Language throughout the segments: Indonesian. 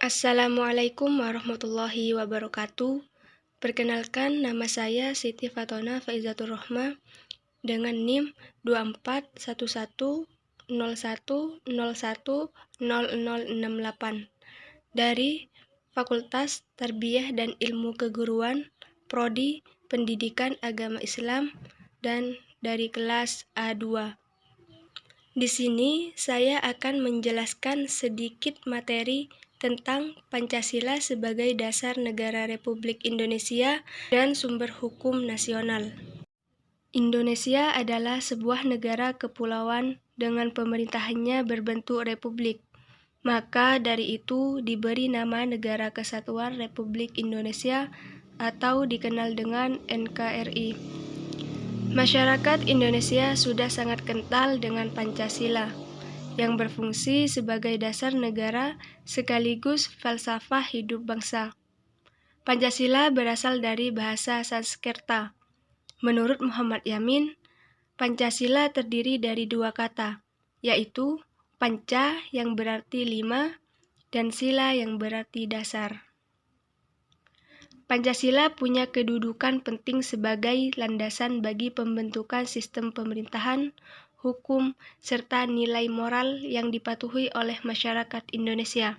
Assalamualaikum warahmatullahi wabarakatuh. Perkenalkan, nama saya Siti Fatona Faizatur Rohma dengan NIM 241101010068 dari Fakultas Tarbiyah dan Ilmu Keguruan, Prodi Pendidikan Agama Islam, dan dari kelas A2. Di sini saya akan menjelaskan sedikit materi tentang Pancasila sebagai dasar negara Republik Indonesia dan sumber hukum nasional. Indonesia adalah sebuah negara kepulauan dengan pemerintahannya berbentuk republik. Maka dari itu diberi nama Negara Kesatuan Republik Indonesia atau dikenal dengan NKRI. Masyarakat Indonesia sudah sangat kental dengan Pancasila, yang berfungsi sebagai dasar negara sekaligus falsafah hidup bangsa. Pancasila berasal dari bahasa Sanskerta. Menurut Muhammad Yamin, Pancasila terdiri dari dua kata, yaitu panca yang berarti 5 dan sila yang berarti dasar. Pancasila punya kedudukan penting sebagai landasan bagi pembentukan sistem pemerintahan, hukum, serta nilai moral yang dipatuhi oleh masyarakat Indonesia.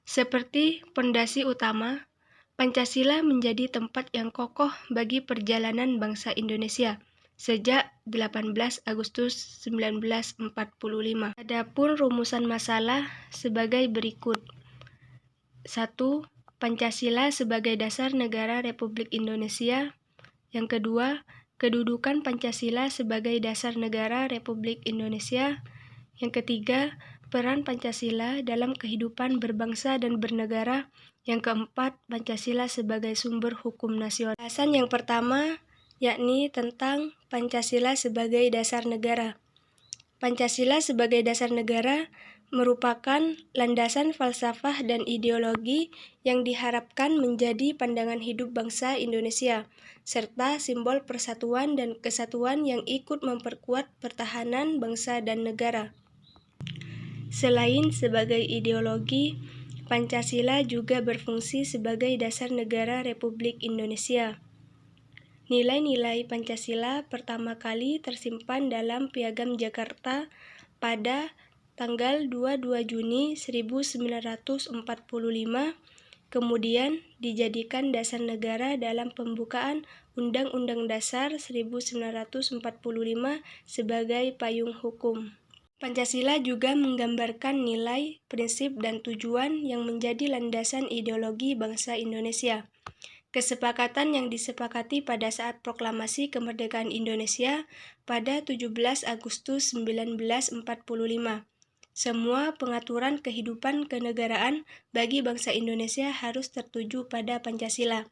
Seperti pondasi utama, Pancasila menjadi tempat yang kokoh bagi perjalanan bangsa Indonesia sejak 18 Agustus 1945. Adapun rumusan masalah sebagai berikut. 1. Pancasila sebagai dasar negara Republik Indonesia. Yang kedua, kedudukan Pancasila sebagai dasar negara Republik Indonesia. Yang ketiga, peran Pancasila dalam kehidupan berbangsa dan bernegara. Yang keempat, Pancasila sebagai sumber hukum nasional. Bahasan yang pertama, yakni tentang Pancasila sebagai dasar negara. Pancasila sebagai dasar negara merupakan landasan falsafah dan ideologi yang diharapkan menjadi pandangan hidup bangsa Indonesia, serta simbol persatuan dan kesatuan yang ikut memperkuat pertahanan bangsa dan negara. Selain sebagai ideologi, Pancasila juga berfungsi sebagai dasar negara Republik Indonesia. Nilai-nilai Pancasila pertama kali tersimpan dalam Piagam Jakarta pada tanggal 22 Juni 1945, kemudian dijadikan dasar negara dalam pembukaan Undang-Undang Dasar 1945 sebagai payung hukum. Pancasila juga menggambarkan nilai, prinsip, dan tujuan yang menjadi landasan ideologi bangsa Indonesia. Kesepakatan yang disepakati pada saat Proklamasi Kemerdekaan Indonesia pada 17 Agustus 1945. Semua pengaturan kehidupan kenegaraan bagi bangsa Indonesia harus tertuju pada Pancasila,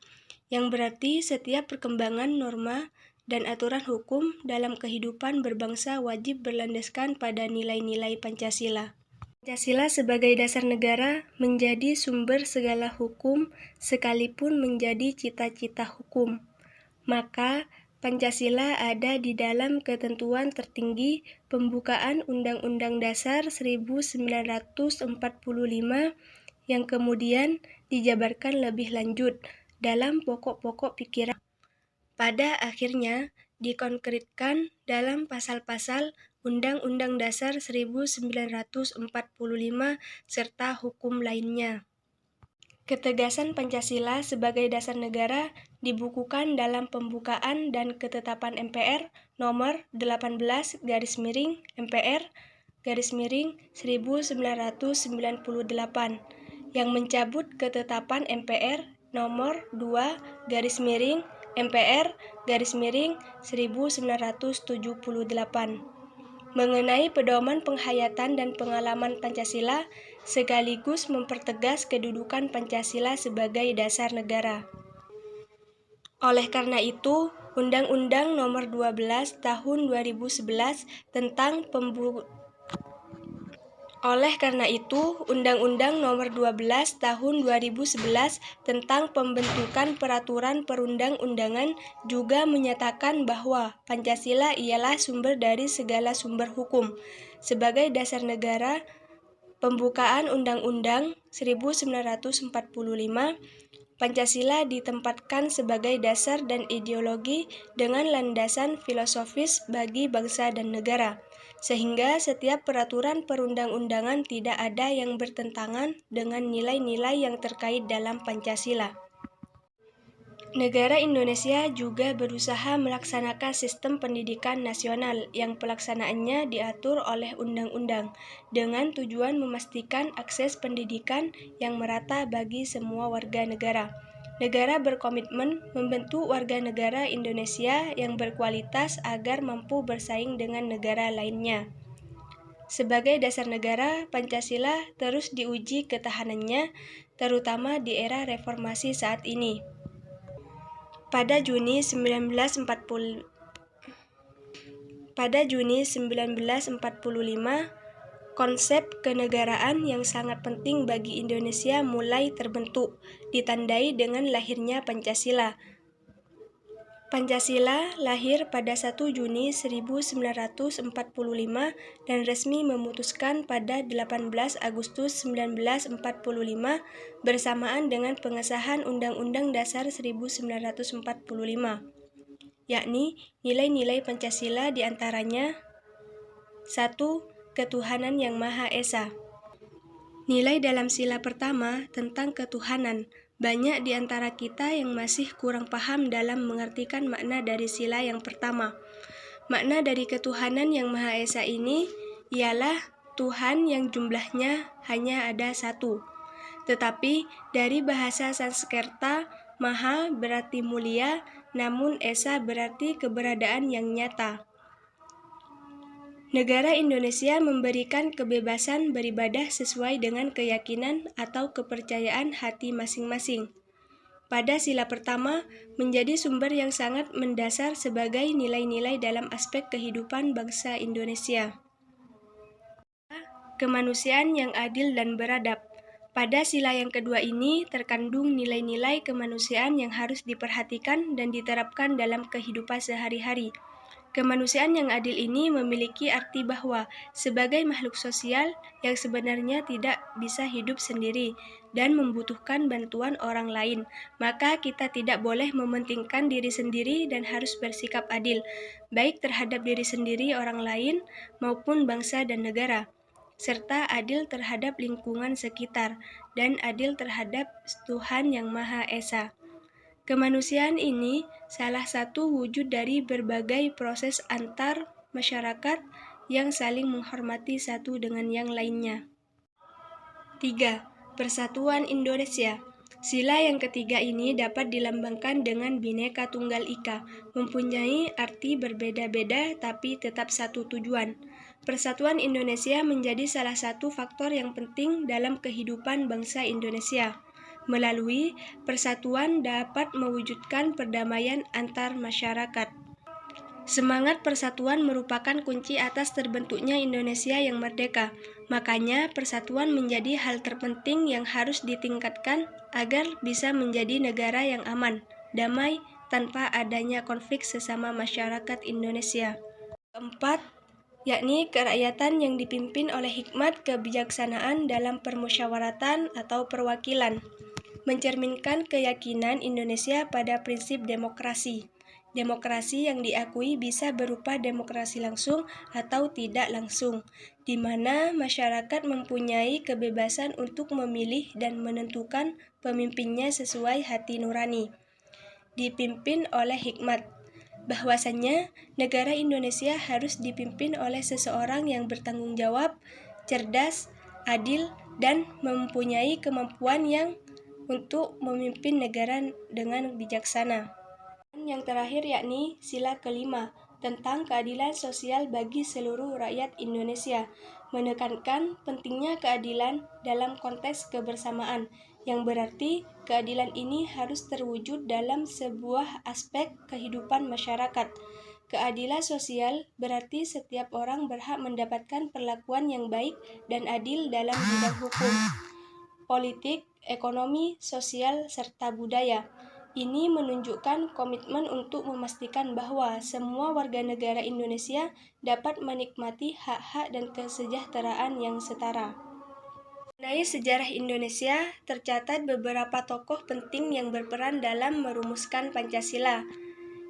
yang berarti setiap perkembangan norma dan aturan hukum dalam kehidupan berbangsa wajib berlandaskan pada nilai-nilai Pancasila. Pancasila sebagai dasar negara menjadi sumber segala hukum sekalipun menjadi cita-cita hukum. Maka Pancasila ada di dalam ketentuan tertinggi pembukaan Undang-Undang Dasar 1945 yang kemudian dijabarkan lebih lanjut dalam pokok-pokok pikiran. Pada akhirnya dikonkretkan dalam pasal-pasal Undang-Undang Dasar 1945 serta hukum lainnya. Ketegasan Pancasila sebagai dasar negara dibukukan dalam pembukaan dan ketetapan MPR nomor 18/MPR/1998 yang mencabut ketetapan MPR nomor 2/MPR/1978 mengenai pedoman penghayatan dan pengalaman Pancasila sekaligus mempertegas kedudukan Pancasila sebagai dasar negara. Oleh karena itu, Undang-Undang Nomor 12 Tahun 2011 tentang pembentukan peraturan perundang-undangan juga menyatakan bahwa Pancasila ialah sumber dari segala sumber hukum. Sebagai dasar negara, Pembukaan Undang-Undang 1945, Pancasila ditempatkan sebagai dasar dan ideologi dengan landasan filosofis bagi bangsa dan negara, sehingga setiap peraturan perundang-undangan tidak ada yang bertentangan dengan nilai-nilai yang terkait dalam Pancasila. Negara Indonesia juga berusaha melaksanakan sistem pendidikan nasional yang pelaksanaannya diatur oleh undang-undang, dengan tujuan memastikan akses pendidikan yang merata bagi semua warga negara. Negara berkomitmen membentuk warga negara Indonesia yang berkualitas agar mampu bersaing dengan negara lainnya. Sebagai dasar negara, Pancasila terus diuji ketahanannya, terutama di era reformasi saat ini. Pada Juni 1945, konsep kenegaraan yang sangat penting bagi Indonesia mulai terbentuk, ditandai dengan lahirnya Pancasila. Pancasila lahir pada 1 Juni 1945 dan resmi memutuskan pada 18 Agustus 1945 bersamaan dengan pengesahan Undang-Undang Dasar 1945, yakni nilai-nilai Pancasila diantaranya 1. Ketuhanan yang Maha Esa. Nilai dalam sila pertama tentang ketuhanan. Banyak di antara kita yang masih kurang paham dalam mengartikan makna dari sila yang pertama. Makna dari ketuhanan yang Maha Esa ini ialah Tuhan yang jumlahnya hanya ada satu. Tetapi dari bahasa Sanskerta, Maha berarti mulia, namun Esa berarti keberadaan yang nyata. Negara Indonesia memberikan kebebasan beribadah sesuai dengan keyakinan atau kepercayaan hati masing-masing. Pada sila pertama, menjadi sumber yang sangat mendasar sebagai nilai-nilai dalam aspek kehidupan bangsa Indonesia. Kemanusiaan yang adil dan beradab. Pada sila yang kedua ini terkandung nilai-nilai kemanusiaan yang harus diperhatikan dan diterapkan dalam kehidupan sehari-hari. Kemanusiaan yang adil ini memiliki arti bahwa sebagai makhluk sosial yang sebenarnya tidak bisa hidup sendiri dan membutuhkan bantuan orang lain, maka kita tidak boleh mementingkan diri sendiri dan harus bersikap adil, baik terhadap diri sendiri, orang lain, maupun bangsa dan negara, serta adil terhadap lingkungan sekitar dan adil terhadap Tuhan yang Maha Esa. Kemanusiaan ini salah satu wujud dari berbagai proses antar masyarakat yang saling menghormati satu dengan yang lainnya. 3. Persatuan Indonesia. Sila yang ketiga ini dapat dilambangkan dengan Bhinneka Tunggal Ika, mempunyai arti berbeda-beda tapi tetap satu tujuan. Persatuan Indonesia menjadi salah satu faktor yang penting dalam kehidupan bangsa Indonesia. Melalui persatuan dapat mewujudkan perdamaian antar masyarakat. Semangat persatuan merupakan kunci atas terbentuknya Indonesia yang merdeka. Makanya persatuan menjadi hal terpenting yang harus ditingkatkan agar bisa menjadi negara yang aman, damai, tanpa adanya konflik sesama masyarakat Indonesia. Keempat, yakni kerakyatan yang dipimpin oleh hikmat kebijaksanaan dalam permusyawaratan atau perwakilan. Mencerminkan keyakinan Indonesia pada prinsip demokrasi. Demokrasi yang diakui bisa berupa demokrasi langsung atau tidak langsung, di mana masyarakat mempunyai kebebasan untuk memilih dan menentukan pemimpinnya sesuai hati nurani. Dipimpin oleh hikmat. Bahwasannya, negara Indonesia harus dipimpin oleh seseorang yang bertanggung jawab, cerdas, adil, dan mempunyai kemampuan yang untuk memimpin negara dengan bijaksana. Yang terakhir yakni sila kelima tentang keadilan sosial bagi seluruh rakyat Indonesia, menekankan pentingnya keadilan dalam konteks kebersamaan, yang berarti keadilan ini harus terwujud dalam sebuah aspek kehidupan masyarakat. Keadilan sosial berarti setiap orang berhak mendapatkan perlakuan yang baik dan adil dalam bidang hukum, politik, ekonomi, sosial, serta budaya. Ini menunjukkan komitmen untuk memastikan bahwa semua warga negara Indonesia dapat menikmati hak-hak dan kesejahteraan yang setara. Mengenai sejarah Indonesia, tercatat beberapa tokoh penting yang berperan dalam merumuskan Pancasila,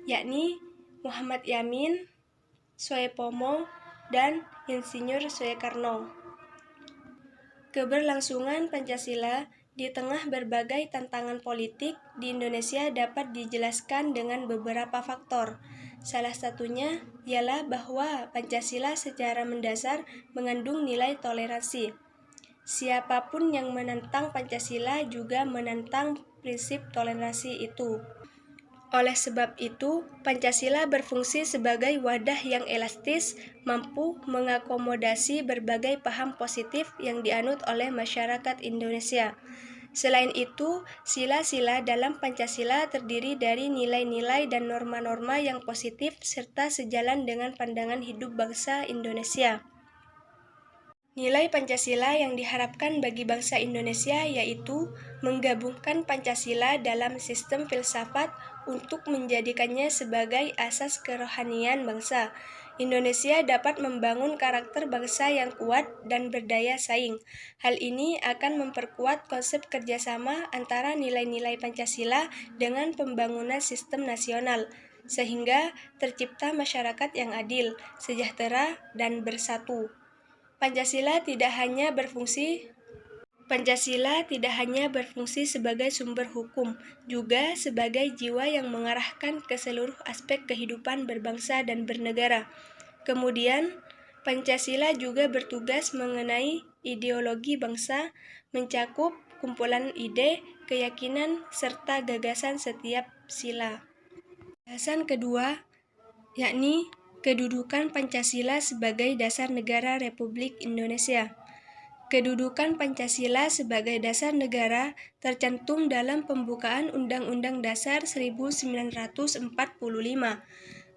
yakni Muhammad Yamin, Soepomo, dan Insinyur Soekarno. Keberlangsungan Pancasila di tengah berbagai tantangan politik di Indonesia dapat dijelaskan dengan beberapa faktor. Salah satunya ialah bahwa Pancasila secara mendasar mengandung nilai toleransi. Siapapun yang menentang Pancasila juga menentang prinsip toleransi itu. Oleh sebab itu, Pancasila berfungsi sebagai wadah yang elastis, mampu mengakomodasi berbagai paham positif yang dianut oleh masyarakat Indonesia. Selain itu, sila-sila dalam Pancasila terdiri dari nilai-nilai dan norma-norma yang positif serta sejalan dengan pandangan hidup bangsa Indonesia. Nilai Pancasila yang diharapkan bagi bangsa Indonesia yaitu menggabungkan Pancasila dalam sistem filsafat untuk menjadikannya sebagai asas kerohanian bangsa. Indonesia dapat membangun karakter bangsa yang kuat dan berdaya saing. Hal ini akan memperkuat konsep kerjasama antara nilai-nilai Pancasila dengan pembangunan sistem nasional, sehingga tercipta masyarakat yang adil, sejahtera, dan bersatu. Pancasila tidak hanya berfungsi sebagai sumber hukum, juga sebagai jiwa yang mengarahkan ke seluruh aspek kehidupan berbangsa dan bernegara. Kemudian, Pancasila juga bertugas mengenai ideologi bangsa, mencakup kumpulan ide, keyakinan, serta gagasan setiap sila. Bahasan kedua, yakni kedudukan Pancasila sebagai dasar negara Republik Indonesia. Kedudukan Pancasila sebagai dasar negara tercantum dalam pembukaan Undang-Undang Dasar 1945,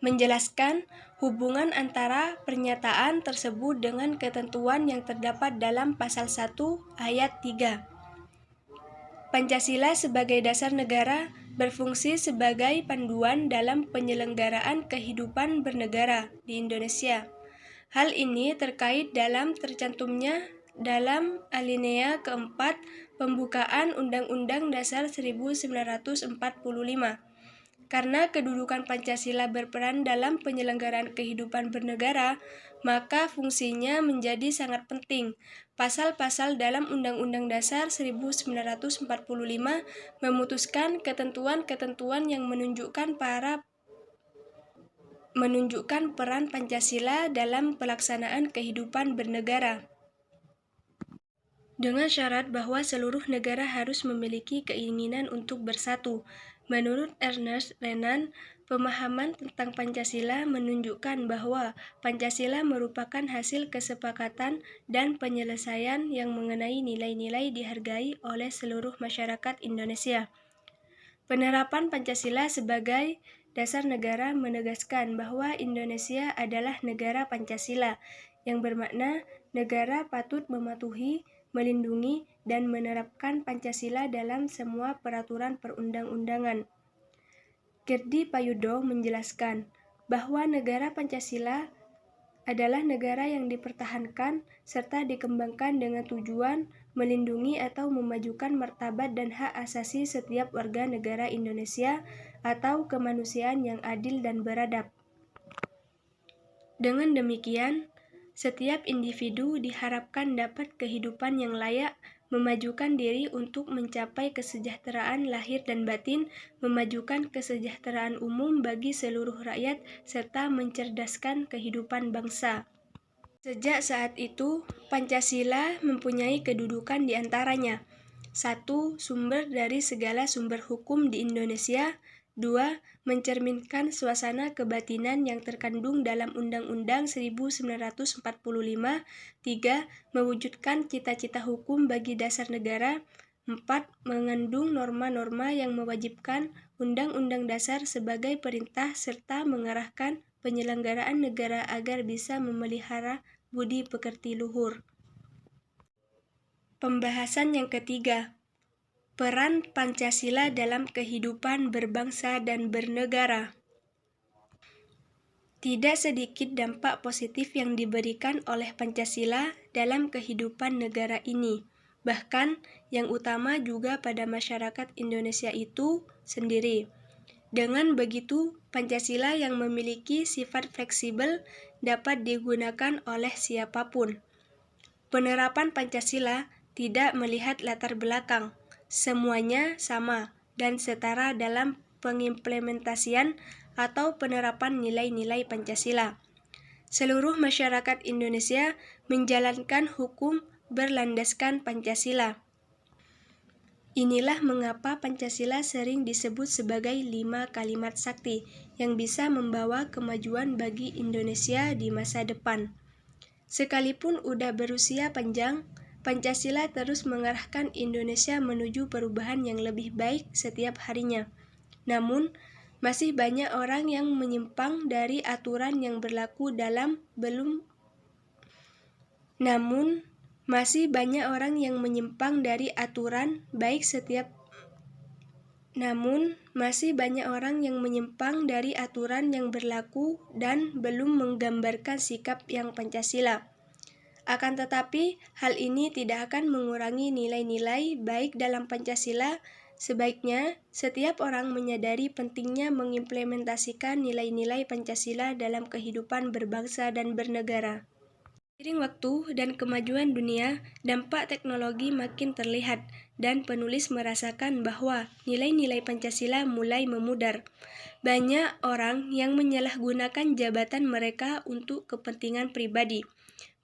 menjelaskan hubungan antara pernyataan tersebut dengan ketentuan yang terdapat dalam Pasal 1 Ayat 3. Pancasila sebagai dasar negara berfungsi sebagai panduan dalam penyelenggaraan kehidupan bernegara di Indonesia. Hal ini terkait dalam tercantumnya dalam alinea keempat pembukaan Undang-Undang Dasar 1945. Karena kedudukan Pancasila berperan dalam penyelenggaraan kehidupan bernegara, maka fungsinya menjadi sangat penting. Pasal-pasal dalam Undang-Undang Dasar 1945 memutuskan ketentuan-ketentuan yang menunjukkan peran Pancasila dalam pelaksanaan kehidupan bernegara, dengan syarat bahwa seluruh negara harus memiliki keinginan untuk bersatu. Menurut Ernest Renan, pemahaman tentang Pancasila menunjukkan bahwa Pancasila merupakan hasil kesepakatan dan penyelesaian yang mengenai nilai-nilai dihargai oleh seluruh masyarakat Indonesia. Penerapan Pancasila sebagai dasar negara menegaskan bahwa Indonesia adalah negara Pancasila, yang bermakna negara patut mematuhi, melindungi, dan menerapkan Pancasila dalam semua peraturan perundang-undangan. Kirdi Payudo menjelaskan bahwa negara Pancasila adalah negara yang dipertahankan serta dikembangkan dengan tujuan melindungi atau memajukan martabat dan hak asasi setiap warga negara Indonesia atau kemanusiaan yang adil dan beradab. Dengan demikian, setiap individu diharapkan dapat kehidupan yang layak, memajukan diri untuk mencapai kesejahteraan lahir dan batin, memajukan kesejahteraan umum bagi seluruh rakyat, serta mencerdaskan kehidupan bangsa. Sejak saat itu, Pancasila mempunyai kedudukan di antaranya: 1. Sumber dari segala sumber hukum di Indonesia. 2. Mencerminkan suasana kebatinan yang terkandung dalam Undang-Undang 1945. 3. Mewujudkan cita-cita hukum bagi dasar negara. 4. Mengandung norma-norma yang mewajibkan Undang-Undang Dasar sebagai perintah serta mengarahkan penyelenggaraan negara agar bisa memelihara budi pekerti luhur. Pembahasan yang ketiga, peran Pancasila dalam kehidupan berbangsa dan bernegara. Tidak sedikit dampak positif yang diberikan oleh Pancasila dalam kehidupan negara ini. bahkan yang utama juga pada masyarakat Indonesia itu sendiri. Dengan begitu, Pancasila yang memiliki sifat fleksibel dapat digunakan oleh siapapun. Penerapan Pancasila tidak melihat latar belakang, semuanya sama dan setara dalam pengimplementasian atau penerapan nilai-nilai Pancasila. Seluruh masyarakat Indonesia menjalankan hukum berlandaskan Pancasila. Inilah mengapa Pancasila sering disebut sebagai 5 kalimat sakti yang bisa membawa kemajuan bagi Indonesia di masa depan. Sekalipun udah berusia panjang, Pancasila terus mengarahkan Indonesia menuju perubahan yang lebih baik setiap harinya. Namun, masih banyak orang yang menyimpang dari aturan yang berlaku dan belum menggambarkan sikap yang Pancasila. Akan tetapi, hal ini tidak akan mengurangi nilai-nilai baik dalam Pancasila. Sebaiknya, setiap orang menyadari pentingnya mengimplementasikan nilai-nilai Pancasila dalam kehidupan berbangsa dan bernegara. Seiring waktu dan kemajuan dunia, dampak teknologi makin terlihat, dan penulis merasakan bahwa nilai-nilai Pancasila mulai memudar. Banyak orang yang menyalahgunakan jabatan mereka untuk kepentingan pribadi,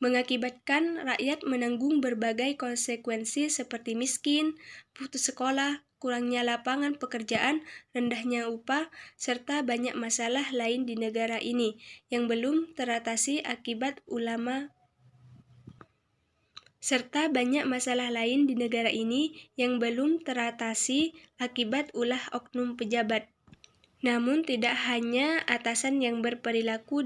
mengakibatkan rakyat menanggung berbagai konsekuensi seperti miskin, putus sekolah, kurangnya lapangan pekerjaan, rendahnya upah, serta banyak masalah lain di negara ini yang belum teratasi akibat ulah oknum pejabat. Namun tidak hanya atasan yang berperilaku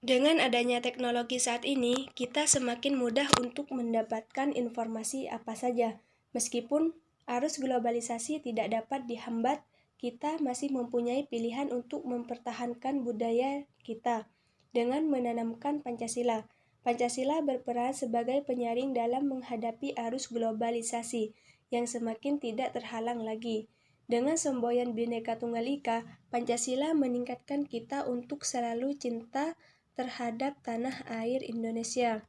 Dengan adanya teknologi saat ini, kita semakin mudah untuk mendapatkan informasi apa saja. Meskipun arus globalisasi tidak dapat dihambat, kita masih mempunyai pilihan untuk mempertahankan budaya kita dengan menanamkan Pancasila. Pancasila berperan sebagai penyaring dalam menghadapi arus globalisasi yang semakin tidak terhalang lagi. Dengan semboyan Bhinneka Tunggal Ika, Pancasila mengingatkan kita untuk selalu cinta terhadap tanah air Indonesia.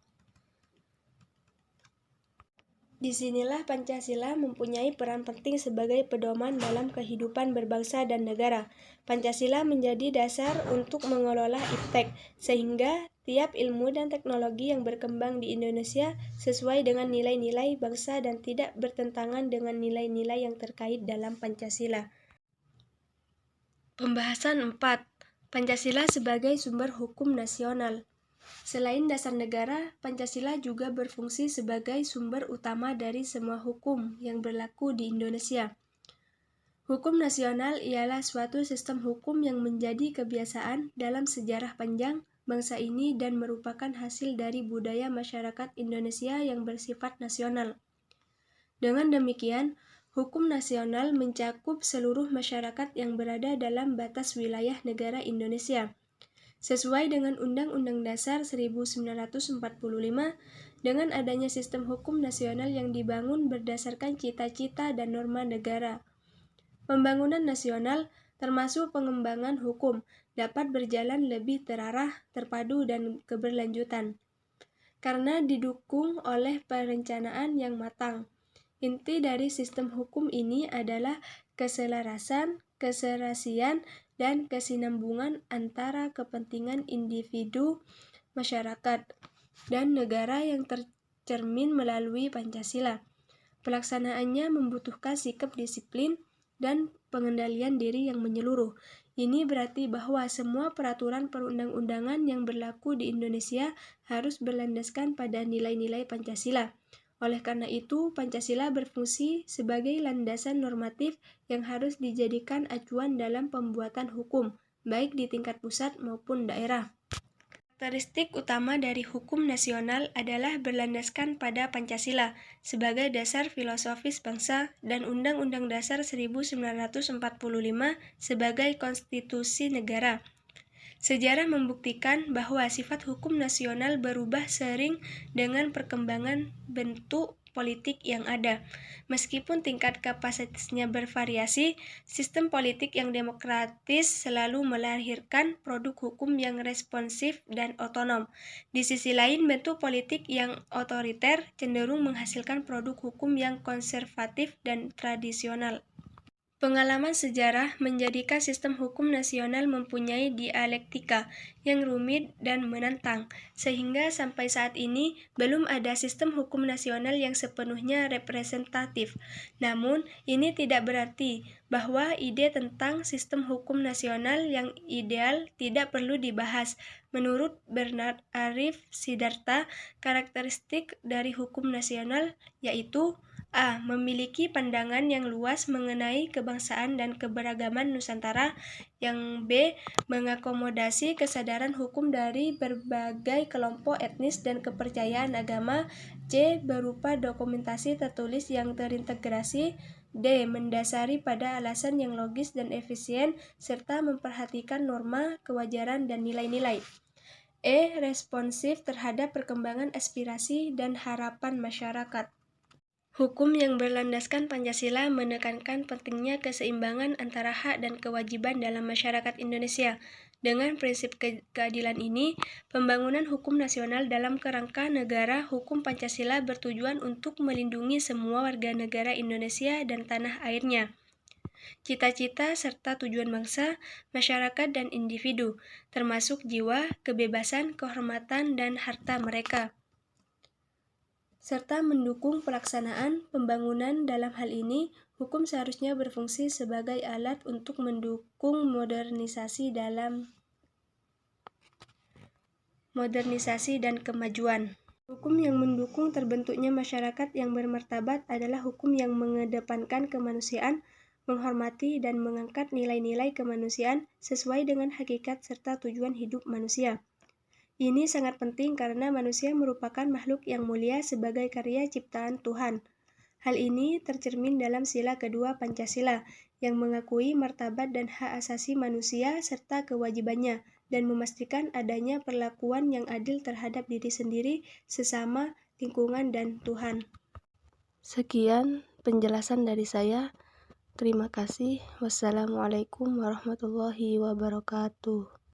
Disinilah Pancasila mempunyai peran penting sebagai pedoman dalam kehidupan berbangsa dan negara. Pancasila menjadi dasar untuk mengelola iptek, sehingga tiap ilmu dan teknologi yang berkembang di Indonesia sesuai dengan nilai-nilai bangsa dan tidak bertentangan dengan nilai-nilai yang terkait dalam Pancasila. Pembahasan 4. Pancasila sebagai sumber hukum nasional. Selain dasar negara, Pancasila juga berfungsi sebagai sumber utama dari semua hukum yang berlaku di Indonesia. Hukum nasional ialah suatu sistem hukum yang menjadi kebiasaan dalam sejarah panjang bangsa ini dan merupakan hasil dari budaya masyarakat Indonesia yang bersifat nasional. Dengan demikian, hukum nasional mencakup seluruh masyarakat yang berada dalam batas wilayah negara Indonesia. Sesuai dengan Undang-Undang Dasar 1945, dengan adanya sistem hukum nasional yang dibangun berdasarkan cita-cita dan norma negara. Pembangunan nasional, termasuk pengembangan hukum, dapat berjalan lebih terarah, terpadu, dan keberlanjutan, karena didukung oleh perencanaan yang matang. Inti dari sistem hukum ini adalah keselarasan, keserasian, dan kesinambungan antara kepentingan individu, masyarakat, dan negara yang tercermin melalui Pancasila. Pelaksanaannya membutuhkan sikap disiplin dan pengendalian diri yang menyeluruh. Ini berarti bahwa semua peraturan perundang-undangan yang berlaku di Indonesia harus berlandaskan pada nilai-nilai Pancasila. Oleh karena itu, Pancasila berfungsi sebagai landasan normatif yang harus dijadikan acuan dalam pembuatan hukum, baik di tingkat pusat maupun daerah. Karakteristik utama dari hukum nasional adalah berlandaskan pada Pancasila sebagai dasar filosofis bangsa dan Undang-Undang Dasar 1945 sebagai konstitusi negara. Sejarah membuktikan bahwa sifat hukum nasional berubah sering dengan perkembangan bentuk politik yang ada. Meskipun tingkat kapasitasnya bervariasi, sistem politik yang demokratis selalu melahirkan produk hukum yang responsif dan otonom. Di sisi lain, bentuk politik yang otoriter cenderung menghasilkan produk hukum yang konservatif dan tradisional. Pengalaman sejarah menjadikan sistem hukum nasional mempunyai dialektika yang rumit dan menantang, sehingga sampai saat ini belum ada sistem hukum nasional yang sepenuhnya representatif. Namun, ini tidak berarti bahwa ide tentang sistem hukum nasional yang ideal tidak perlu dibahas. Menurut Bernard Arif Siddhartha, karakteristik dari hukum nasional yaitu A. Memiliki pandangan yang luas mengenai kebangsaan dan keberagaman Nusantara. Yang B. Mengakomodasi kesadaran hukum dari berbagai kelompok etnis dan kepercayaan agama. C. Berupa dokumentasi tertulis yang terintegrasi. D. Mendasari pada alasan yang logis dan efisien, serta memperhatikan norma, kewajaran, dan nilai-nilai. E. Responsif terhadap perkembangan aspirasi dan harapan masyarakat. Hukum yang berlandaskan Pancasila menekankan pentingnya keseimbangan antara hak dan kewajiban dalam masyarakat Indonesia. Dengan prinsip keadilan ini, pembangunan hukum nasional dalam kerangka negara hukum Pancasila bertujuan untuk melindungi semua warga negara Indonesia dan tanah airnya. Cita-cita serta tujuan bangsa, masyarakat, dan individu, termasuk jiwa, kebebasan, kehormatan, dan harta mereka, serta mendukung pelaksanaan pembangunan. Dalam hal ini, hukum seharusnya berfungsi sebagai alat untuk mendukung modernisasi dan kemajuan. Hukum yang mendukung terbentuknya masyarakat yang bermartabat adalah hukum yang mengedepankan kemanusiaan, menghormati dan mengangkat nilai-nilai kemanusiaan sesuai dengan hakikat serta tujuan hidup manusia. Ini sangat penting karena manusia merupakan makhluk yang mulia sebagai karya ciptaan Tuhan. Hal ini tercermin dalam sila kedua Pancasila, yang mengakui martabat dan hak asasi manusia serta kewajibannya, dan memastikan adanya perlakuan yang adil terhadap diri sendiri, sesama, lingkungan, dan Tuhan. Sekian penjelasan dari saya. Terima kasih. Wassalamualaikum warahmatullahi wabarakatuh.